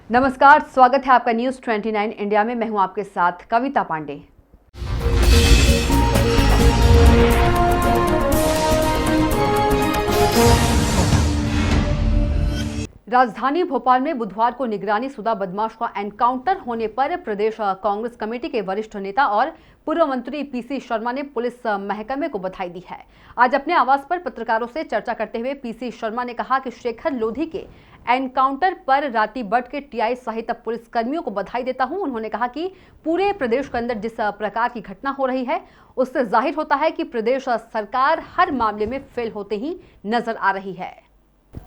नमस्कार, स्वागत है आपका न्यूज़ 29 इंडिया में। मैं हूं आपके साथ कविता पांडे। राजधानी भोपाल में बुधवार को निगरानी शुदा बदमाश का एनकाउंटर होने पर प्रदेश कांग्रेस कमेटी के वरिष्ठ नेता और पूर्व मंत्री पीसी शर्मा ने पुलिस महकमे को बधाई दी है। आज अपने आवास पर पत्रकारों से चर्चा करते हुए पीसी शर्मा ने कहा कि शेखर लोधी के एनकाउंटर पर राती बट के टीआई सहित पुलिस कर्मियों को बधाई देता हूं। उन्होंने कहा कि पूरे प्रदेश के अंदर जिस प्रकार की घटना हो रही है उससे जाहिर होता है कि प्रदेश सरकार हर मामले में फेल होते ही नजर आ रही है।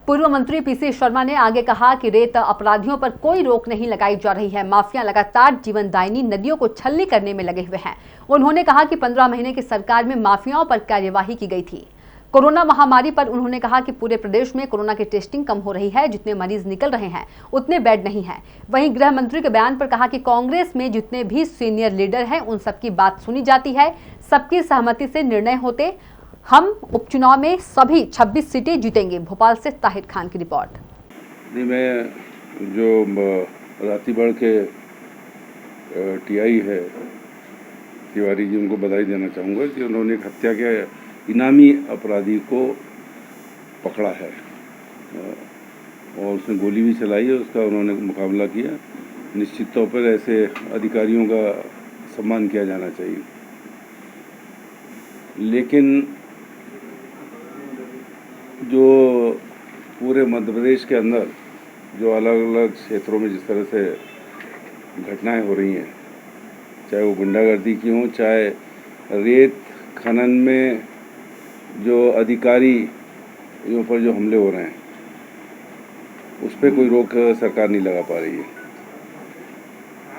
पूर्व मंत्री पीसी शर्मा ने आगे कहा कि रेत अपराधियों पर कोई रोक नहीं लगाई जा रही है। माफिया लगातार जीवनदायिनी नदियों को छलनी करने में लगे हुए हैं। उन्होंने कहा कि 15 महीने की सरकार में माफियाओं पर कार्यवाही की गई थी। कोरोना महामारी पर उन्होंने कहा कि पूरे प्रदेश में कोरोना की टेस्टिंग कम हो रही है, जितने मरीज निकल रहे हैं उतने बेड नहीं है। वहीं गृह मंत्री के बयान पर कहा कि कांग्रेस में जितने भी सीनियर लीडर हैं उन सबकी बात सुनी जाती है, सबकी सहमति से निर्णय होते। हम उपचुनाव में सभी 26 सीटें जीतेंगे। भोपाल से ताहिर खान की रिपोर्ट। जी, मैं जो रातीबढ़ के टीआई है तिवारी जी, उनको बधाई देना चाहूँगा कि उन्होंने एक हत्या के इनामी अपराधी को पकड़ा है और उसने गोली भी चलाई है, उसका उन्होंने मुकाबला किया। निश्चित तौर पर ऐसे अधिकारियों का सम्मान किया जाना चाहिए। लेकिन जो पूरे मध्य प्रदेश के अंदर जो अलग अलग क्षेत्रों में जिस तरह से घटनाएं हो रही हैं, चाहे वो गुंडागर्दी की हों, चाहे रेत खनन में जो अधिकारियों पर जो हमले हो रहे हैं, उस पर कोई रोक सरकार नहीं लगा पा रही है।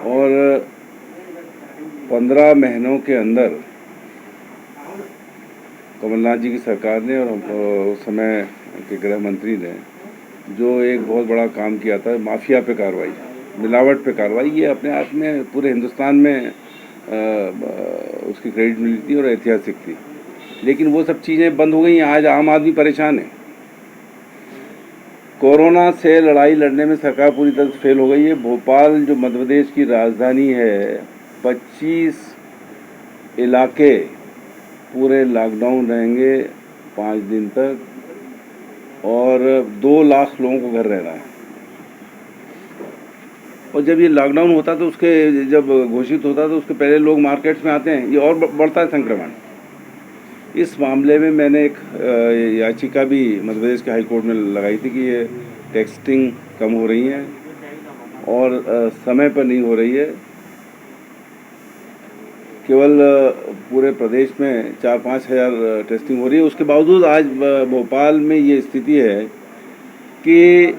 और 15 महीनों के अंदर कमलनाथ जी की सरकार ने और उस समय के गृह मंत्री ने जो एक बहुत बड़ा काम किया था, माफिया पे कार्रवाई, मिलावट पे कार्रवाई, ये अपने आप में पूरे हिंदुस्तान में उसकी क्रेडिट मिली थी और ऐतिहासिक थी। लेकिन वो सब चीज़ें बंद हो गई हैं। आज आम आदमी परेशान है। कोरोना से लड़ाई लड़ने में सरकार पूरी तरह से फेल हो गई है। भोपाल जो मध्य प्रदेश की राजधानी है, 25 इलाके पूरे लॉकडाउन रहेंगे 5 दिन तक और 2 लाख लोगों को घर रहना है। और जब ये लॉकडाउन होता तो उसके जब घोषित होता तो उसके पहले लोग मार्केट्स में आते हैं, ये और बढ़ता है संक्रमण। इस मामले में मैंने एक याचिका भी मध्य प्रदेश के हाई कोर्ट में लगाई थी कि ये टेस्टिंग कम हो रही है और समय पर नहीं हो रही है। केवल पूरे प्रदेश में 4-5 हज़ार टेस्टिंग हो रही है। उसके बावजूद आज भोपाल में ये स्थिति है कि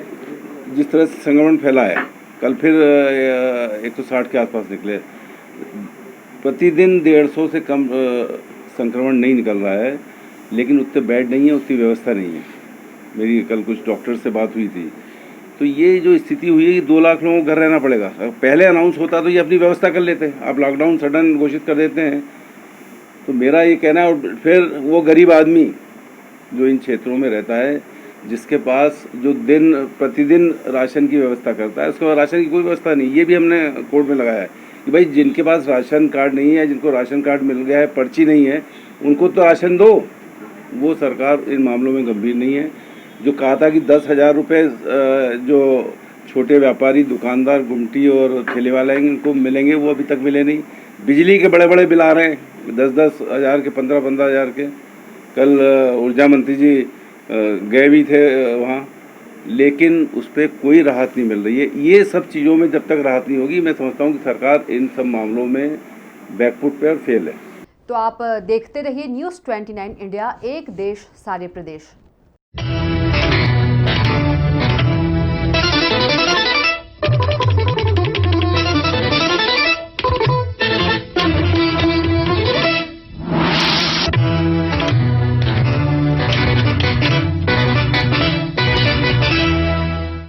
जिस तरह से संक्रमण फैला है, कल फिर 160 के आसपास निकले। प्रतिदिन 150 से कम संक्रमण नहीं निकल रहा है, लेकिन उतने बेड नहीं है, उतनी व्यवस्था नहीं है। मेरी कल कुछ डॉक्टर से बात हुई थी, तो ये जो स्थिति हुई है कि 2 लाख लोगों को घर रहना पड़ेगा। पहले अनाउंस होता तो ये अपनी व्यवस्था कर लेते। आप लॉकडाउन सडन घोषित कर देते हैं, तो मेरा ये कहना है। और फिर वो गरीब आदमी जो इन क्षेत्रों में रहता है, जिसके पास जो प्रतिदिन राशन की व्यवस्था करता है, उसके पास राशन की कोई व्यवस्था नहीं। ये भी हमने कोर्ट में लगाया है कि भाई जिनके पास राशन कार्ड नहीं है, जिनको राशन कार्ड मिल गया है, पर्ची नहीं है, उनको तो राशन दो। वो सरकार इन मामलों में गंभीर नहीं है। जो कहा था कि 10,000 रुपये जो छोटे व्यापारी, दुकानदार, गुमटी और ठेले वाले हैं उनको मिलेंगे, वो अभी तक मिले नहीं। बिजली के बड़े बड़े बिल आ रहे हैं 10-10 हज़ार के, 15-15 हज़ार के। कल ऊर्जा मंत्री जी गए भी थे वहाँ, लेकिन उस पर कोई राहत नहीं मिल रही है। ये सब चीज़ों में जब तक राहत नहीं होगी, मैं समझता हूँ कि सरकार इन सब मामलों में बैकफुट पे और फेल है। तो आप देखते रहिए न्यूज़ 29 इंडिया, एक देश सारे प्रदेश।